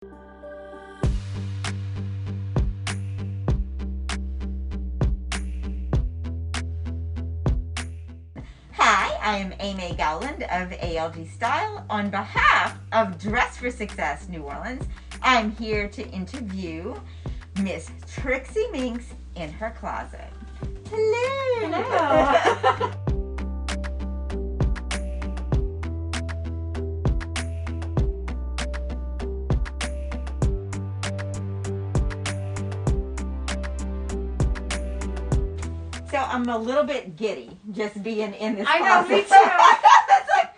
Hi, I am Amy Gowland of ALG Style. On behalf of Dress for Success New Orleans, I'm here to interview Miss Trixie Minx in her closet. Hello. Hello. So I'm a little bit giddy just being in this I closet. know, me too. It's like,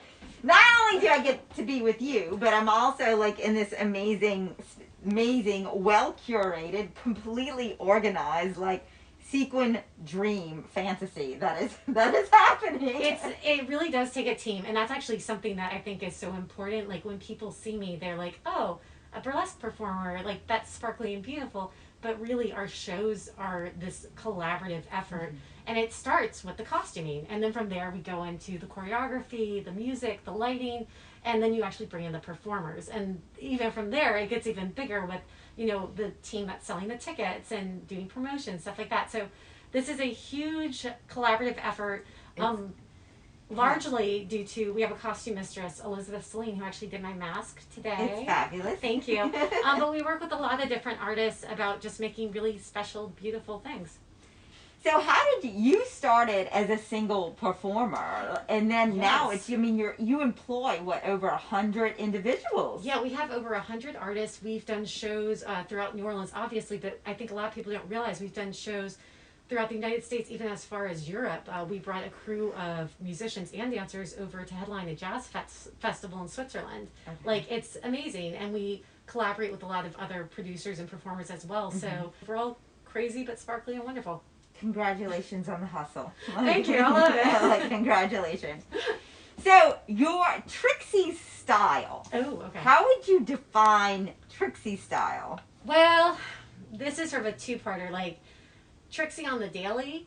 not only do I get to be with you, but I'm also like in this amazing, well curated, completely organized, like sequin dream fantasy that is happening. It really does take a team, and that's actually something that I think is so important. Like when people see me, they're like, "Oh, a burlesque performer, like that's sparkly and beautiful." But really, our shows are this collaborative effort, and it starts with the costuming, and then from there we go into the choreography, the music, the lighting, and then you actually bring in the performers, and even from there it gets even bigger with the team that's selling the tickets and doing promotions, stuff like that. So this is a huge collaborative effort. Largely due to, we have a costume mistress, Elizabeth Celine, who actually did my mask today. It's fabulous. Thank you. But we work with a lot of different artists about just making really special, beautiful things. So how did you started as a single performer, and then now it's, you employ what, over 100 individuals? Yeah, we have over 100 artists. We've done shows throughout New Orleans, obviously, but I think a lot of people don't realize we've done shows throughout the United States, even as far as Europe. We brought a crew of musicians and dancers over to headline a jazz festival in Switzerland. Okay. Like, it's amazing, and we collaborate with a lot of other producers and performers as well. Mm-hmm. So we're all crazy but sparkly and wonderful. Congratulations on the hustle. Thank you, I love it. Like, congratulations. So, your Trixie style. Oh, okay. How would you define Trixie style? Well, this is sort of a two-parter. Like, Trixie on the daily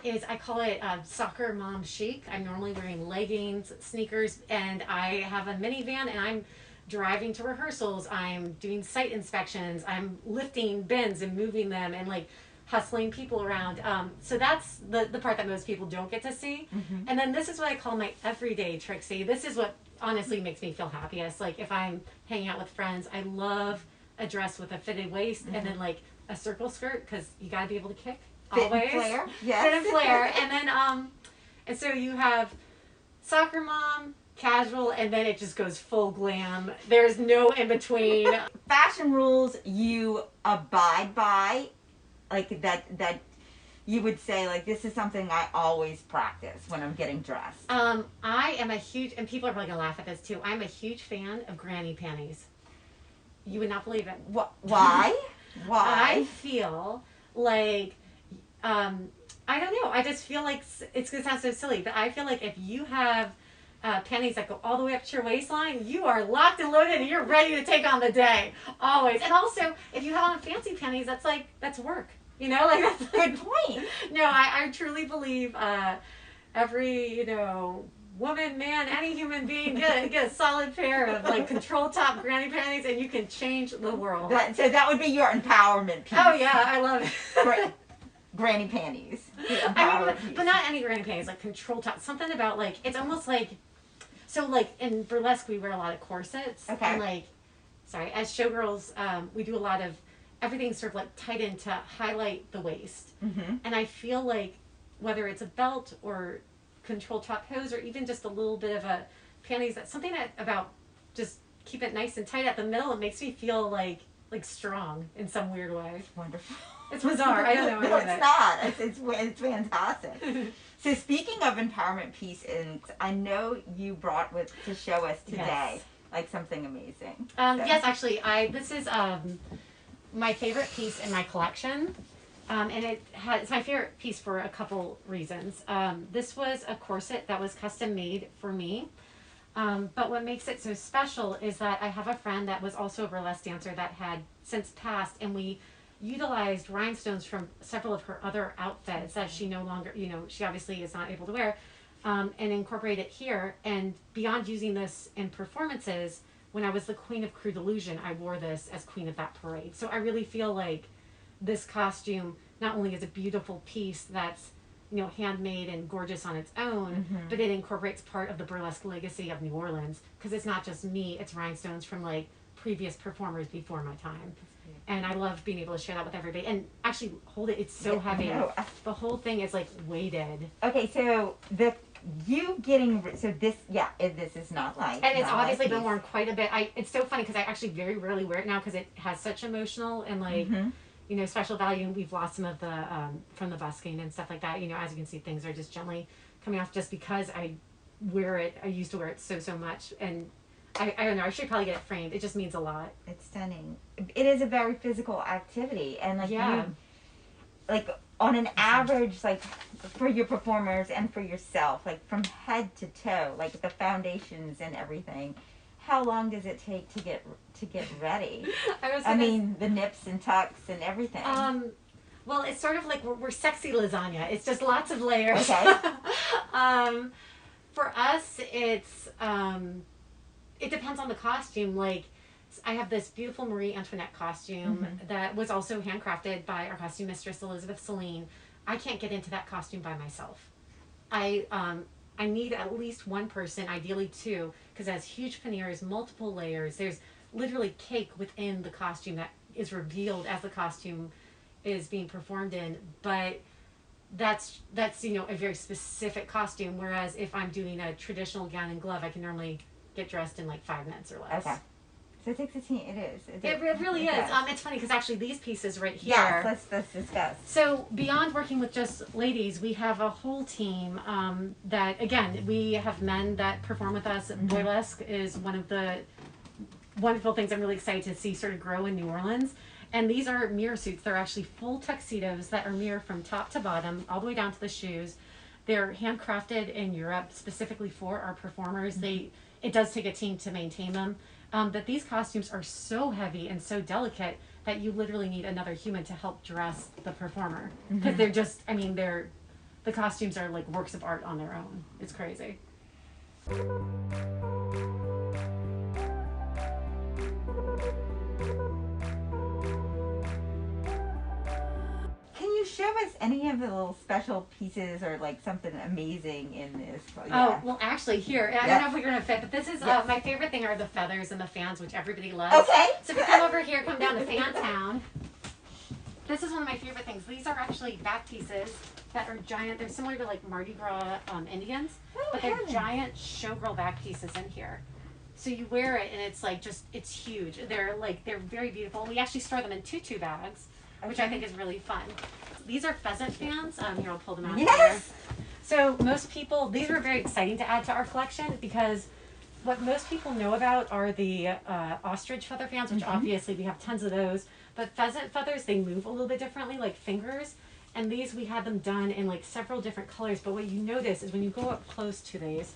is, I call it soccer mom chic. I'm normally wearing leggings, sneakers, and I have a minivan, and I'm driving to rehearsals. I'm doing site inspections. I'm lifting bins and moving them and like hustling people around. So that's the part that most people don't get to see. And then this is what I call my everyday Trixie. This is what honestly makes me feel happiest. Like if I'm hanging out with friends, I love a dress with a fitted waist and then like a circle skirt, because you got to be able to kick always. Fit and flare. Yes. Fit and flare. And then and so you have soccer mom, casual, and then it just goes full glam. There's no in between. Fashion rules you abide by, like that you would say, like, this is something I always practice when I'm getting dressed. I am a huge, and people are probably gonna laugh at this too, I'm a huge fan of granny panties. You would not believe it. Why? Why? I feel like, I don't know, I just feel like, it's gonna sound so silly, but I feel like if you have panties that go all the way up to your waistline, you are locked and loaded and you're ready to take on the day. Always. And also, if you have on fancy panties, that's work. Like that's good point. No, I truly believe every, woman, man, any human being, get a solid pair of like control top granny panties and you can change the world. So that would be your empowerment piece. Oh yeah, I love it. Granny panties. But not any granny panties, like control top. Something about like, it's almost like, so like in burlesque we wear a lot of corsets. Okay. And like, as showgirls, we do a lot of, everything's sort of like tightened to highlight the waist. And I feel like whether it's a belt or control top hose or even just a little bit of a panties, that's something about just keep it nice and tight at the middle. It makes me feel like strong in some weird way. It's wonderful. It's bizarre. I don't know. No, it's not. It's fantastic. So speaking of empowerment pieces, I know you brought to show us today, like something amazing. Yes, actually, this is my favorite piece in my collection. And it's my favorite piece for a couple reasons. This was a corset that was custom made for me. But what makes it so special is that I have a friend that was also a burlesque dancer that had since passed, and we utilized rhinestones from several of her other outfits that she no longer, she obviously is not able to wear, and incorporate it here. And beyond using this in performances, when I was the queen of Crew Delusion, I wore this as queen of that parade. So I really feel like this costume not only is a beautiful piece that's, you know, handmade and gorgeous on its own, but it incorporates part of the burlesque legacy of New Orleans, because it's not just me, it's rhinestones from like previous performers before my time. And I love being able to share that with everybody. And actually, hold it, it's so heavy. No. The whole thing is like weighted. Okay, so this is not light. And it's obviously been worn quite a bit. It's so funny because I actually very rarely wear it now because it has such emotional and like, you know, special value. And we've lost some of the, from the busking and stuff like that. You know, as you can see, things are just gently coming off just because I wear it. I used to wear it so much. And I don't know, I should probably get it framed. It just means a lot. It's stunning. It is a very physical activity. And like like on an average, like for your performers and for yourself, like from head to toe, like the foundations and everything, how long does it take to get ready? I mean, the nips and tucks and everything. Well, it's sort of like we're sexy lasagna. It's just lots of layers. Okay. For us, it's it depends on the costume. Like, I have this beautiful Marie Antoinette costume that was also handcrafted by our costume mistress, Elizabeth Celine. I can't get into that costume by myself. I need at least one person, ideally two, because it has huge panniers, multiple layers. There's literally cake within the costume that is revealed as the costume is being performed in. But that's you know, a very specific costume. Whereas if I'm doing a traditional gown and glove, I can normally get dressed in like 5 minutes or less. Okay. So it takes a team. It is. It really is. It's funny because actually these pieces right here. Yeah, let's discuss. So beyond working with just ladies, we have a whole team that, again, we have men that perform with us. Burlesque is one of the wonderful things I'm really excited to see sort of grow in New Orleans. And these are mirror suits. They're actually full tuxedos that are mirrored from top to bottom, all the way down to the shoes. They're handcrafted in Europe specifically for our performers. It does take a team to maintain them. But these costumes are so heavy and so delicate that you literally need another human to help dress the performer. Because they're just, I mean, the costumes are like works of art on their own. It's crazy. Can you show us any of the little special pieces or like something amazing in this? Oh, well, actually, here, I don't know if we're going to fit, but this is my favorite thing are the feathers and the fans, which everybody loves. Okay. So if you come over here, come down to Fan Town. This is one of my favorite things. These are actually back pieces that are giant. They're similar to like Mardi Gras Indians, but they're giant showgirl back pieces in here. So you wear it and it's like it's huge. They're very beautiful. We actually store them in tutu bags, which I think is really fun. These are pheasant fans. Here, I'll pull them out here. So most people, these were very exciting to add to our collection because what most people know about are the ostrich feather fans, which obviously we have tons of those. But pheasant feathers, they move a little bit differently, like fingers. And these, we had them done in like several different colors. But what you notice is when you go up close to these,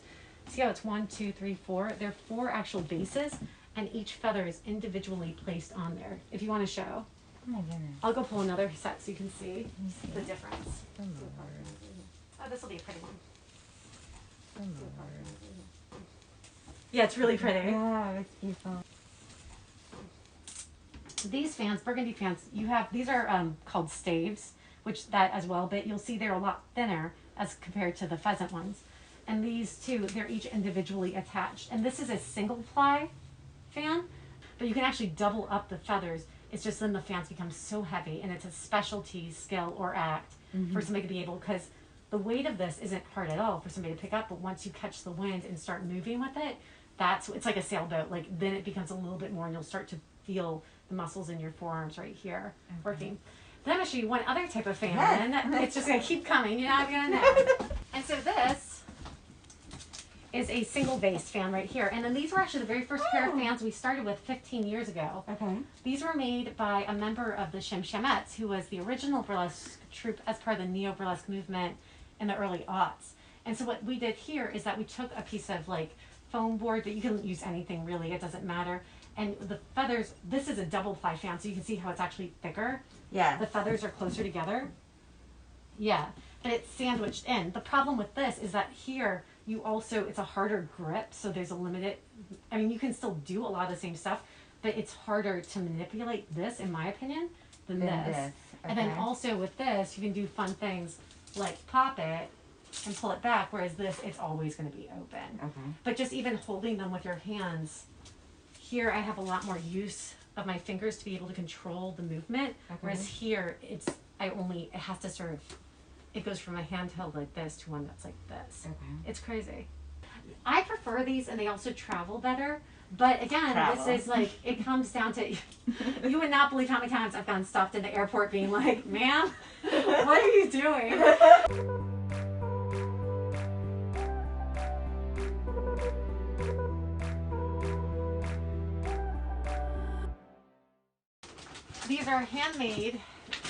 see how it's 1, 2, 3, 4? There are 4 actual bases, and each feather is individually placed on there. If you want to show. Oh my goodness. I'll go pull another set so you can see the difference. Oh, this will be a pretty one. Yeah, it's really pretty. Yeah, it's beautiful. These fans, burgundy fans, these are called staves, which that as well, but you'll see they're a lot thinner as compared to the pheasant ones. And these two, they're each individually attached. And this is a single ply fan, but you can actually double up the feathers. It's just then the fans become so heavy, and it's a specialty skill or act for somebody to be able, because the weight of this isn't hard at all for somebody to pick up, but once you catch the wind and start moving with it, it's like a sailboat. Like then it becomes a little bit more, and you'll start to feel the muscles in your forearms right here working. Then I'm going to show you one other type of fan. It's just going to keep coming. You're not going to know. And so this is a single base fan right here. And then these were actually the very first pair of fans we started with 15 years ago. Okay. These were made by a member of the Shemshemettes, who was the original burlesque troupe as part of the neo-burlesque movement in the early aughts. And so what we did here is that we took a piece of like foam board, that you can use anything really, it doesn't matter. And the feathers, this is a double ply fan, so you can see how it's actually thicker. Yeah. The feathers are closer together. Yeah, but it's sandwiched in. The problem with this is that here, You also, it's a harder grip, so there's a limited, I mean, you can still do a lot of the same stuff, but it's harder to manipulate this, in my opinion, than this. Okay. And then also with this, you can do fun things like pop it and pull it back, whereas this, it's always going to be open. Okay. But just even holding them with your hands, here I have a lot more use of my fingers to be able to control the movement, whereas here, it has to sort of, it goes from a handheld like this to one that's like this. Okay. It's crazy. I prefer these, and they also travel better. But again, this is like, it comes down to, you would not believe how many times I've gotten stopped in the airport being like, ma'am, what are you doing? These are handmade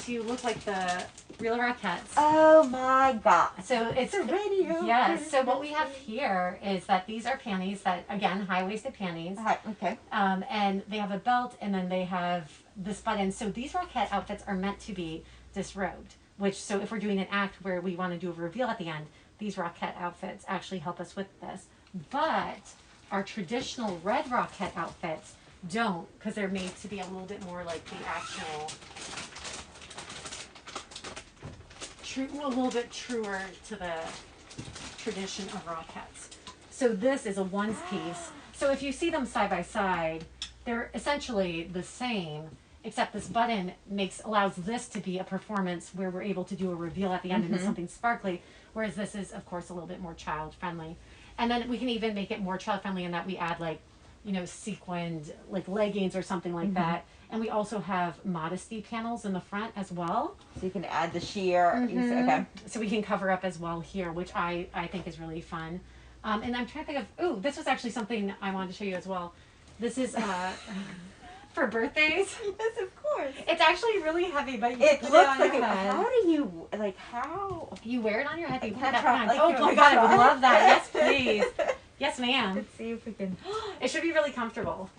to look like the real Rockettes. Oh my god. So it's a radio. Yes. So what we have here is that these are panties that, again, high-waisted panties. Okay. And they have a belt, and then they have this button. So these Rockette outfits are meant to be disrobed, so if we're doing an act where we want to do a reveal at the end, these Rockette outfits actually help us with this. But our traditional red Rockette outfits don't, because they're made to be a little bit more like the actual, a little bit truer to the tradition of Rockettes. So this is a ones piece. So if you see them side by side, they're essentially the same, except this button allows this to be a performance where we're able to do a reveal at the end and it's something sparkly, whereas this is, of course, a little bit more child friendly. And then we can even make it more child friendly in that we add sequined leggings or something like that. And we also have modesty panels in the front as well. So you can add the sheer. Okay. So we can cover up as well here, which I think is really fun. And I'm trying to think of, this was actually something I wanted to show you as well. This is for birthdays. Yes, of course. It's actually really heavy, but it looks like it. How do you, how? You wear it on your head. You put that try, behind. Oh my god, I would love that. Yes, please. Yes, ma'am. Let's see if we can. It should be really comfortable.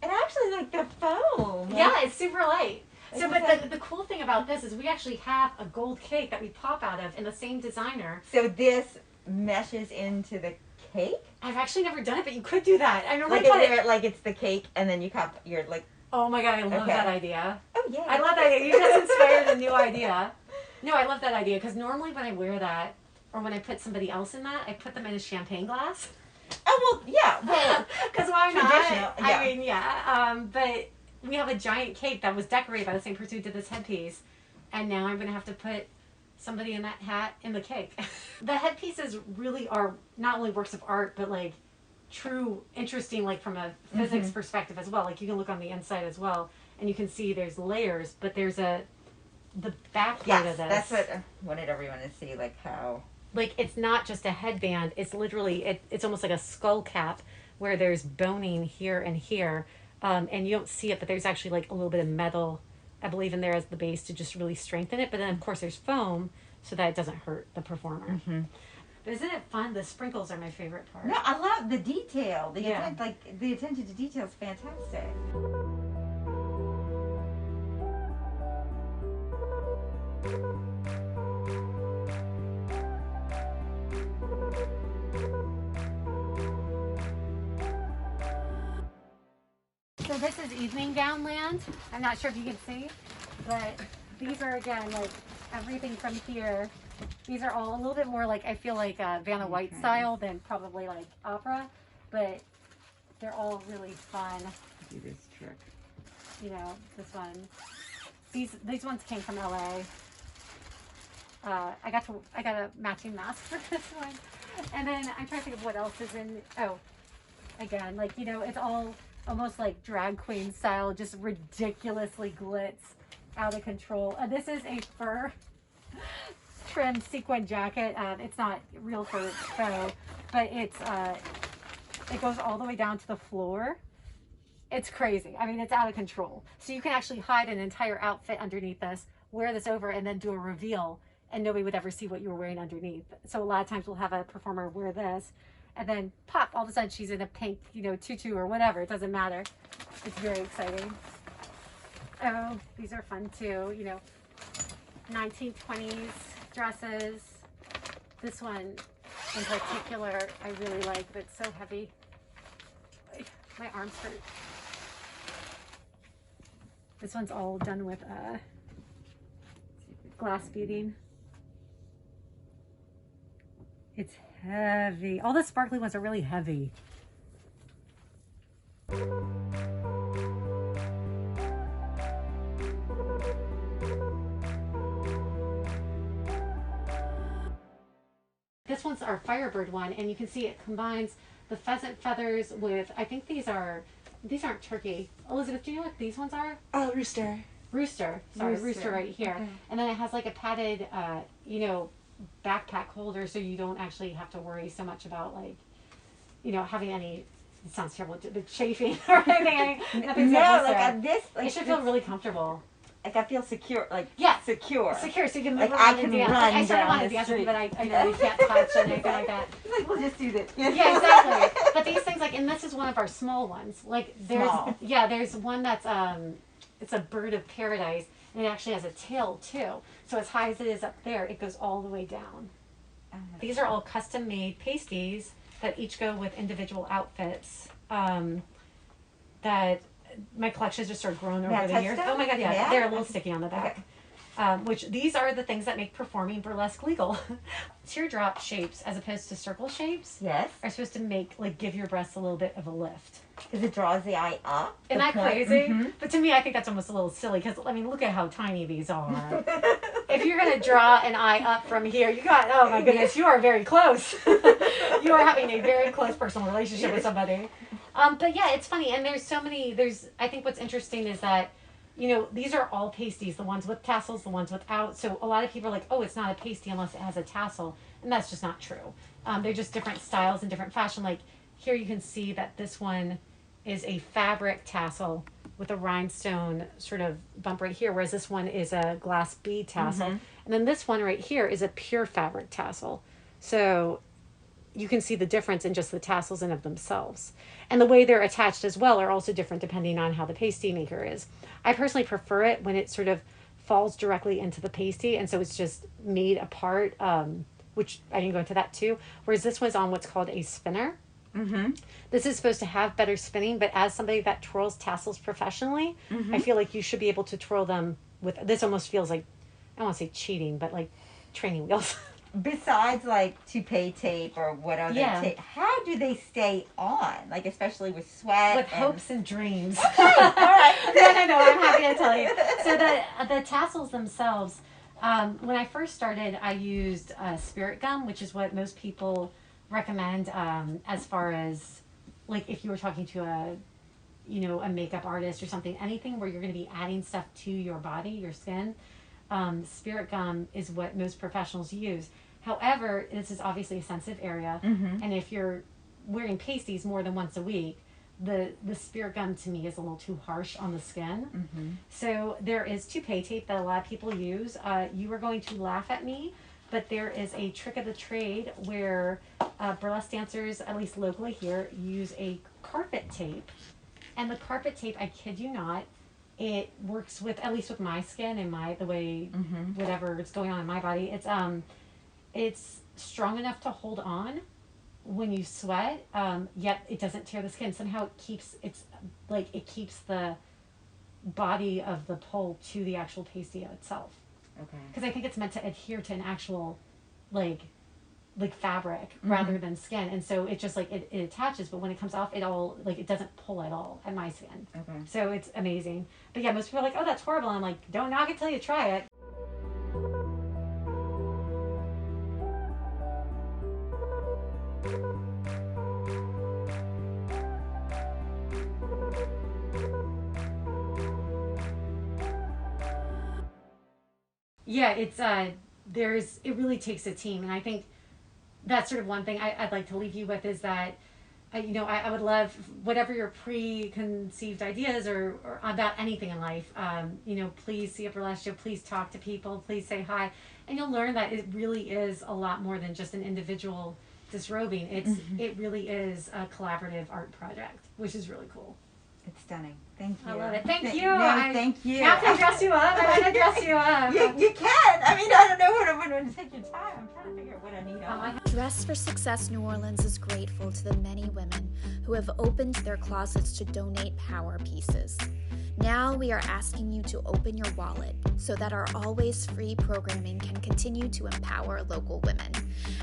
And actually, like the foam. Yeah, it's super light. So, but the cool thing about this is we actually have a gold cake that we pop out of in the same designer. So this meshes into the cake? I've actually never done it, but you could do that. I normally like it's the cake, and then you cup your Oh my god, I love that idea. Oh yeah. I love that idea. You just inspired a new idea. No, I love that idea because normally when I wear that, or when I put somebody else in that, I put them in a champagne glass. Oh well, yeah. Well, because why not? Yeah. I mean, yeah. But we have a giant cake that was decorated by the same person who did this headpiece, and now I'm gonna have to put somebody in that hat in the cake. The headpieces really are not only works of art, but true, interesting, from a physics perspective as well. You can look on the inside as well, and you can see there's layers, but there's the back part of this. That's what I wanted everyone to see, how. It's not just a headband. It's literally, it's almost like a skull cap where there's boning here and here. And you don't see it, but there's actually a little bit of metal, I believe, in there as the base to just really strengthen it. But then, of course, there's foam so that it doesn't hurt the performer. But isn't it fun? The sprinkles are my favorite part. No, I love the detail. The attention to detail is fantastic. So this is evening gown land. I'm not sure if you can see, but these are, again, everything from here. These are all a little bit more I feel Vanna White style than probably opera, but they're all really fun. Do this trick. This one. These ones came from LA. I got a matching mask for this one. And then I'm trying to think of what else is in, again, it's all almost drag queen style, just ridiculously glitz, out of control. This is a fur trim sequin jacket. It's not real fur, faux, but it goes all the way down to the floor. It's crazy. I mean, it's out of control. So you can actually hide an entire outfit underneath this, wear this over, and then do a reveal, and nobody would ever see what you were wearing underneath. So a lot of times we'll have a performer wear this, and then pop, all of a sudden she's in a pink, tutu or whatever. It doesn't matter. It's very exciting. Oh, these are fun too. 1920s dresses. This one, in particular I really like, but it's so heavy. My arms hurt. This one's all done with glass beading. It's heavy. All the sparkly ones are really heavy. This one's our Firebird one, and you can see it combines the pheasant feathers with, I think these aren't turkey. Elizabeth, do you know what these ones are? Oh, rooster. Rooster. Sorry, rooster right here. Okay. And then it has like a padded, backpack holder, so you don't actually have to worry so much about having any. It sounds terrible, but chafing or anything. Nothing's this it should feel really comfortable. Like I feel secure, secure. Secure, so you can move Like around I can and dance. run I started down wanting the to dance with you, street. but I know you can't touch or anything like that. Like we'll just do this. Yeah, exactly. But these things, and this is one of our small ones. Like there's one that's it's a bird of paradise, and it actually has a tail too. So as high as it is up there, it goes all the way down. These are all custom made pasties that each go with individual outfits. That my collection has just sort of grown over the years. Oh my god, yeah, they're a little sticky on the back. Okay. Which these are the things that make performing burlesque legal. Teardrop shapes as opposed to circle shapes are supposed to give your breasts a little bit of a lift. Because it draws the eye up. Isn't that crazy? Mm-hmm. But to me, I think that's almost a little silly because, look at how tiny these are. If you're going to draw an eye up from here, oh my goodness, you are very close. You are having a very close personal relationship with somebody. But yeah, it's funny. And I think what's interesting is that, these are all pasties, the ones with tassels, the ones without. So a lot of people are like, oh, it's not a pasty unless it has a tassel. And that's just not true. They're just different styles and different fashion. Like here you can see that this one is a fabric tassel with a rhinestone sort of bump right here, whereas this one is a glass bead tassel. Mm-hmm. And then this one right here is a pure fabric tassel. So you can see the difference in just the tassels in of themselves. And the way they're attached as well are also different depending on how the pasty maker is. I personally prefer it when it sort of falls directly into the pasty, and so it's just made apart, which I can go into that too. Whereas this one's on what's called a spinner. Mm-hmm. This is supposed to have better spinning, but as somebody that twirls tassels professionally, mm-hmm. I feel like you should be able to twirl them with, this almost feels like, I don't want to say cheating, but like training wheels. Besides toupee tape or what other tape, how do they stay on? Especially with sweat? With hopes and dreams. Okay, all right. No, I'm happy to tell you. So the tassels themselves, when I first started, I used spirit gum, which is what most people recommend as far as if you were talking to a makeup artist or something, anything where you're going to be adding stuff to your body, your skin. Spirit gum is what most professionals use. However, this is obviously a sensitive area, mm-hmm. and if you're wearing pasties more than once a week, the spirit gum to me is a little too harsh on the skin. Mm-hmm. So there is toupee tape that a lot of people use. You are going to laugh at me, but there is a trick of the trade where burlesque dancers, at least locally here, use a carpet tape. And the carpet tape, I kid you not, it works with, at least with my skin and the way mm-hmm. whatever is going on in my body, it's strong enough to hold on when you sweat, yet it doesn't tear the skin. Somehow it keeps the body of the pole to the actual pasty itself. Okay. Because I think it's meant to adhere to an actual fabric mm-hmm. rather than skin, and so it just it attaches, but when it comes off, it doesn't pull at all at my skin. Okay. So it's amazing. But yeah, most people are like, oh, that's horrible. I'm like, don't knock it till you try it. Yeah, it's it really takes a team, and I think that's sort of one thing I'd like to leave you with is that, I would love whatever your preconceived ideas or about anything in life, please see a burlesque show, please talk to people, please say hi, and you'll learn that it really is a lot more than just an individual disrobing. Mm-hmm. It really is a collaborative art project, which is really cool. It's stunning. Thank you. I love it. Thank you. No, thank you. Now can I dress you up? I want to dress you up. You can. I mean, I don't know what I'm going to take your time. I'm trying to figure out what I need on. Dress for Success New Orleans is grateful to the many women who have opened their closets to donate power pieces. Now we are asking you to open your wallet so that our always free programming can continue to empower local women.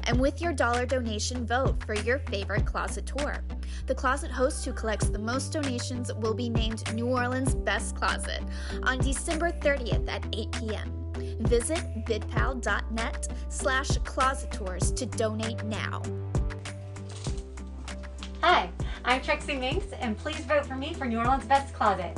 And with your dollar donation, vote for your favorite closet tour. The closet host who collects the most donations will be named New Orleans Best Closet on December 30th at 8 p.m. Visit bidpal.net/closet tours to donate now. Hi, I'm Trixie Minx, and please vote for me for New Orleans Best Closet.